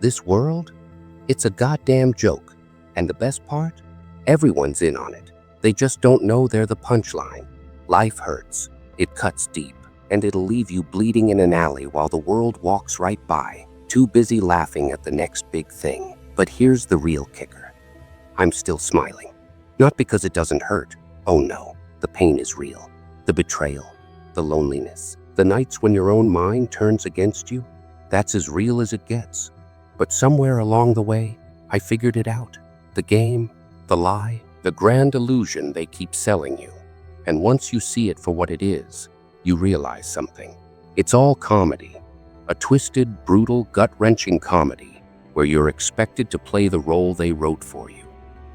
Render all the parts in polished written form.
This world? It's a goddamn joke. And the best part? Everyone's in on it. They just don't know they're the punchline. Life hurts. It cuts deep. And it'll leave you bleeding in an alley while the world walks right by, too busy laughing at the next big thing. But here's the real kicker. I'm still smiling. Not because it doesn't hurt. Oh no, the pain is real. The betrayal, the loneliness, the nights when your own mind turns against you, that's as real as it gets. But somewhere along the way, I figured it out. The game, the lie, the grand illusion they keep selling you. And once you see it for what it is, you realize something. It's all comedy. A twisted, brutal, gut-wrenching comedy where you're expected to play the role they wrote for you.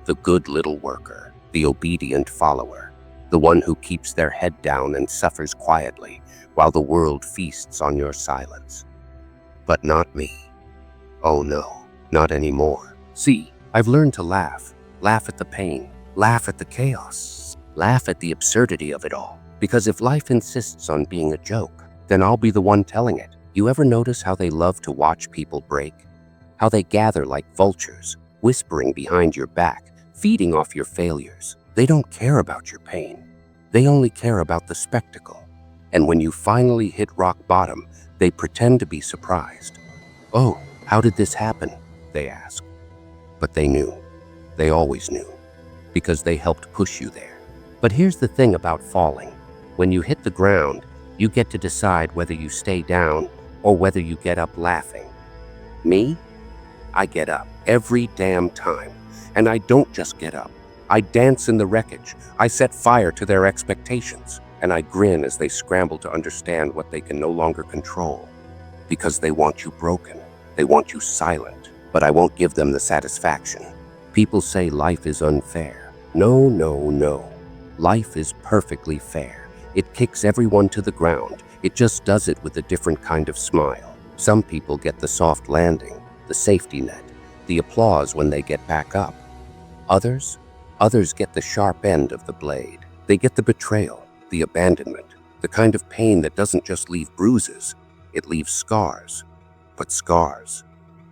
The good little worker, the obedient follower, the one who keeps their head down and suffers quietly while the world feasts on your silence. But not me. Oh no, not anymore. See, I've learned to laugh. Laugh at the pain. Laugh at the chaos. Laugh at the absurdity of it all. Because if life insists on being a joke, then I'll be the one telling it. You ever notice how they love to watch people break? How they gather like vultures, whispering behind your back, feeding off your failures. They don't care about your pain. They only care about the spectacle. And when you finally hit rock bottom, they pretend to be surprised. Oh, how did this happen? They ask. But they knew. They always knew. Because they helped push you there. But here's the thing about falling. When you hit the ground, you get to decide whether you stay down or whether you get up laughing. Me? I get up every damn time. And I don't just get up. I dance in the wreckage. I set fire to their expectations. And I grin as they scramble to understand what they can no longer control. Because they want you broken. They want you silent. But I won't give them the satisfaction. People say life is unfair. No, no, no. Life is perfectly fair. It kicks everyone to the ground. It just does it with a different kind of smile. Some people get the soft landing, the safety net, the applause when they get back up. Others get the sharp end of the blade. They get the betrayal, the abandonment, the kind of pain that doesn't just leave bruises, it leaves scars. But scars,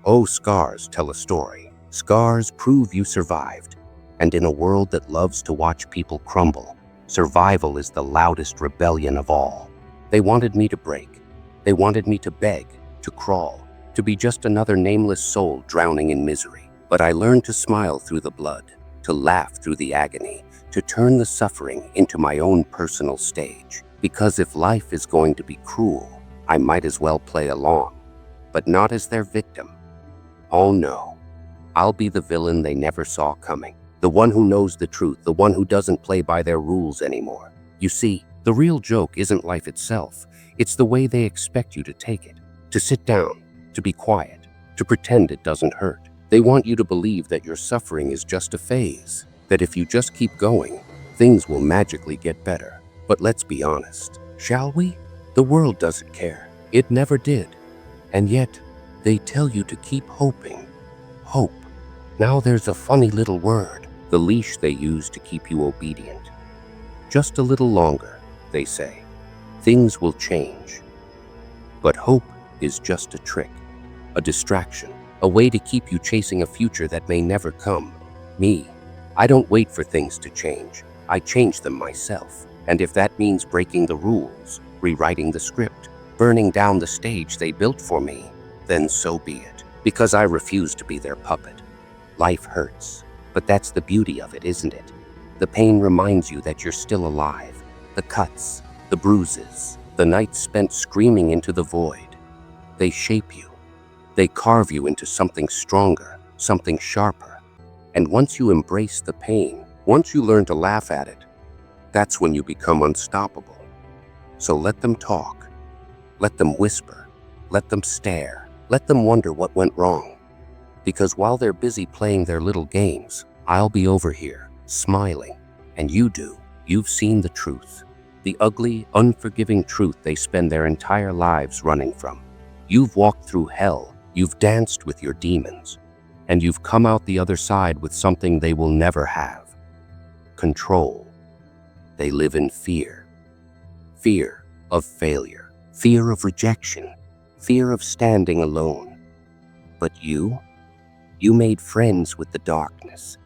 oh, scars tell a story. Scars prove you survived. And in a world that loves to watch people crumble, survival is the loudest rebellion of all. They wanted me to break. They wanted me to beg, to crawl, to be just another nameless soul drowning in misery. But I learned to smile through the blood, to laugh through the agony, to turn the suffering into my own personal stage. Because if life is going to be cruel, I might as well play along, but not as their victim. Oh no, I'll be the villain they never saw coming. The one who knows the truth, the one who doesn't play by their rules anymore. You see, the real joke isn't life itself. It's the way they expect you to take it. To sit down, to be quiet, to pretend it doesn't hurt. They want you to believe that your suffering is just a phase, that if you just keep going, things will magically get better. But let's be honest, shall we? The world doesn't care. It never did. And yet, they tell you to keep hoping. Hope. Now there's a funny little word, the leash they use to keep you obedient. Just a little longer, they say. Things will change. But hope is just a trick, a distraction, a way to keep you chasing a future that may never come. Me, I don't wait for things to change. I change them myself. And if that means breaking the rules, rewriting the script, burning down the stage they built for me, then so be it. Because I refuse to be their puppet. Life hurts, but that's the beauty of it, isn't it? The pain reminds you that you're still alive. The cuts, the bruises, the nights spent screaming into the void. They shape you. They carve you into something stronger, something sharper. And once you embrace the pain, once you learn to laugh at it, that's when you become unstoppable. So let them talk. Let them whisper. Let them stare. Let them wonder what went wrong. Because while they're busy playing their little games, I'll be over here, smiling. And you've seen the truth. The ugly, unforgiving truth they spend their entire lives running from. You've walked through hell, you've danced with your demons, and you've come out the other side with something they will never have. Control. They live in fear. Fear of failure. Fear of rejection. Fear of standing alone. But you made friends with the darkness.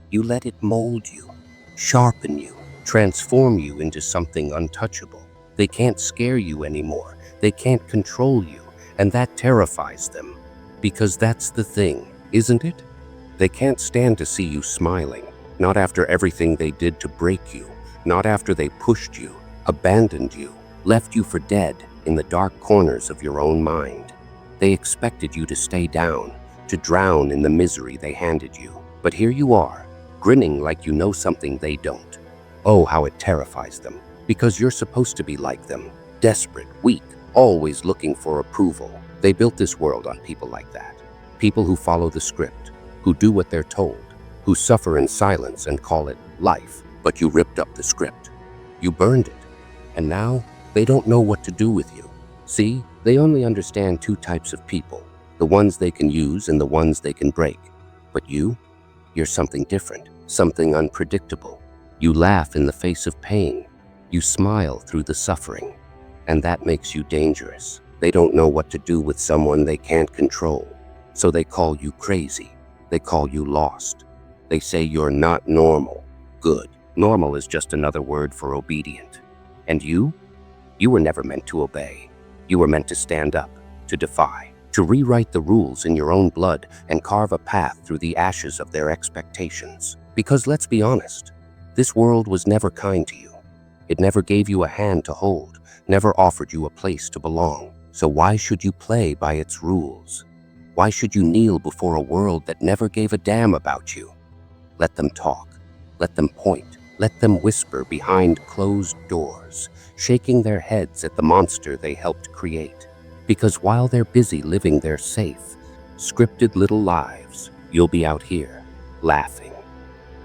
You let it mold you, sharpen you, transform you into something untouchable. They can't scare you anymore. They can't control you, and that terrifies them. Because that's the thing, isn't it? They can't stand to see you smiling, not after everything they did to break you, not after they pushed you, abandoned you, left you for dead in the dark corners of your own mind. They expected you to stay down, to drown in the misery they handed you. But here you are, grinning like you know something they don't. Oh, how it terrifies them, because you're supposed to be like them, desperate, weak, always looking for approval. They built this world on people like that. People who follow the script, who do what they're told, who suffer in silence and call it life. But you ripped up the script. You burned it. And now they don't know what to do with you. See, they only understand two types of people, the ones they can use and the ones they can break. But you're something different, something unpredictable. You laugh in the face of pain. You smile through the suffering. And that makes you dangerous. They don't know what to do with someone they can't control. So they call you crazy. They call you lost. They say you're not normal. Good. Normal is just another word for obedient. And you were never meant to obey. You were meant to stand up, to defy, to rewrite the rules in your own blood and carve a path through the ashes of their expectations. Because let's be honest, this world was never kind to you. It never gave you a hand to hold, never offered you a place to belong. So why should you play by its rules? Why should you kneel before a world that never gave a damn about you? Let them talk. Let them point. Let them whisper behind closed doors, shaking their heads at the monster they helped create. Because while they're busy living their safe, scripted little lives, you'll be out here, laughing.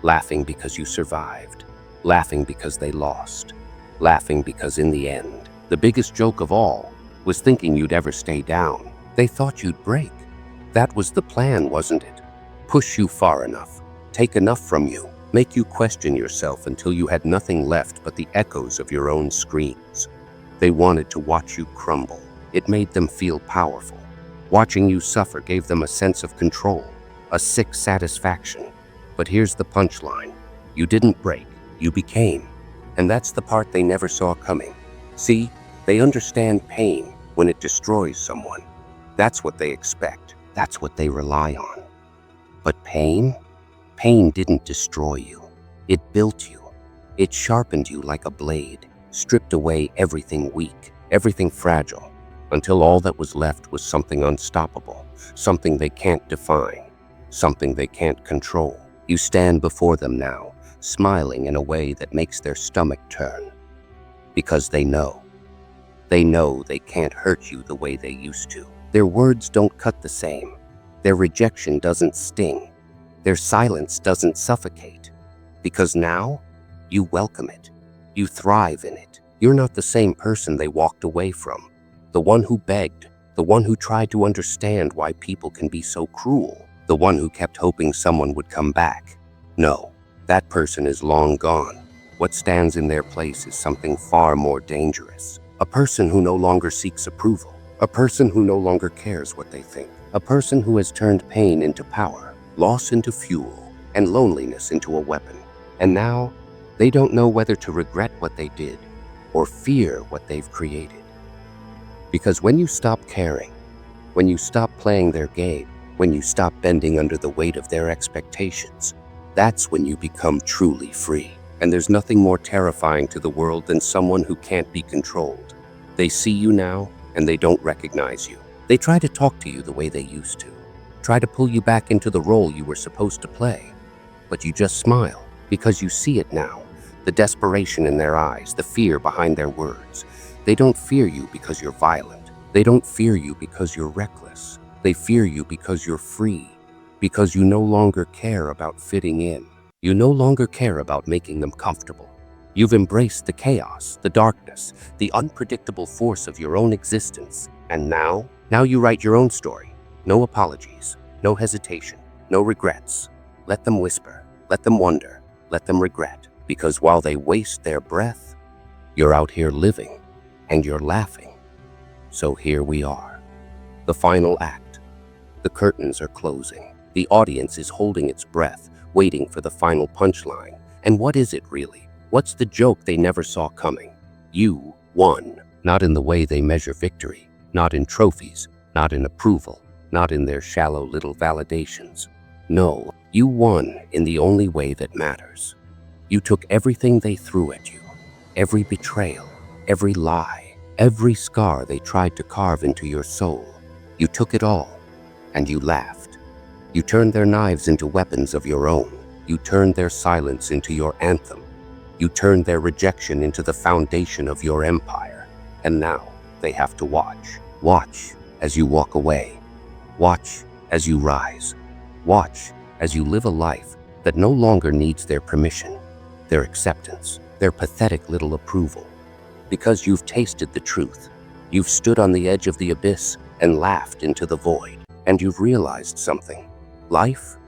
Laughing because you survived. Laughing because they lost. Laughing because in the end, the biggest joke of all was thinking you'd ever stay down. They thought you'd break. That was the plan, wasn't it? Push you far enough, take enough from you, make you question yourself until you had nothing left but the echoes of your own screams. They wanted to watch you crumble. It made them feel powerful. Watching you suffer gave them a sense of control, a sick satisfaction. But here's the punchline. You didn't break, you became. And that's the part they never saw coming. See, they understand pain when it destroys someone. That's what they expect. That's what they rely on. But pain didn't destroy you. It built you. It sharpened you like a blade, stripped away everything weak, everything fragile, until all that was left was something unstoppable, something they can't define, something they can't control. You stand before them now, smiling in a way that makes their stomach turn. Because they know they can't hurt you the way they used to. Their words don't cut the same. Their rejection doesn't sting. Their silence doesn't suffocate. Because now, you welcome it. You thrive in it. You're not the same person they walked away from. The one who begged. The one who tried to understand why people can be so cruel. The one who kept hoping someone would come back. No, that person is long gone. What stands in their place is something far more dangerous. A person who no longer seeks approval. A person who no longer cares what they think. A person who has turned pain into power, loss into fuel, and loneliness into a weapon. And now, they don't know whether to regret what they did or fear what they've created. Because when you stop caring, when you stop playing their game, when you stop bending under the weight of their expectations, that's when you become truly free. And there's nothing more terrifying to the world than someone who can't be controlled. They see you now, and they don't recognize you. They try to talk to you the way they used to, try to pull you back into the role you were supposed to play. But you just smile, because you see it now, the desperation in their eyes, the fear behind their words. They don't fear you because you're violent. They don't fear you because you're reckless. They fear you because you're free, because you no longer care about fitting in. You no longer care about making them comfortable. You've embraced the chaos, the darkness, the unpredictable force of your own existence. And now you write your own story. No apologies, no hesitation, no regrets. Let them whisper, let them wonder, let them regret. Because while they waste their breath, you're out here living, and you're laughing. So here we are, the final act, The curtains are closing. The audience is holding its breath, waiting for the final punchline. And what is it really? What's the joke they never saw coming? You won. Not in the way they measure victory, not in trophies, not in approval, not in their shallow little validations. No, you won in the only way that matters. You took everything they threw at you, every betrayal, every lie, every scar they tried to carve into your soul. You took it all, and you laughed. You turned their knives into weapons of your own. You turned their silence into your anthem. You turned their rejection into the foundation of your empire. And now they have to watch. Watch as you walk away. Watch as you rise. Watch as you live a life that no longer needs their permission, their acceptance, their pathetic little approval. Because you've tasted the truth. You've stood on the edge of the abyss and laughed into the void. And you've realized something. Life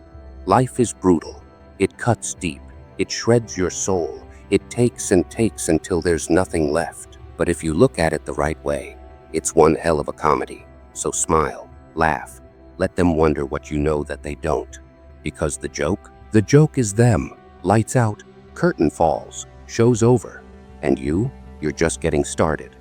is brutal. It cuts deep. It shreds your soul. It takes and takes until there's nothing left. But if you look at it the right way, it's one hell of a comedy. So smile, laugh, let them wonder what you know that they don't. Because the joke is them. Lights out, curtain falls, show's over. And you're just getting started.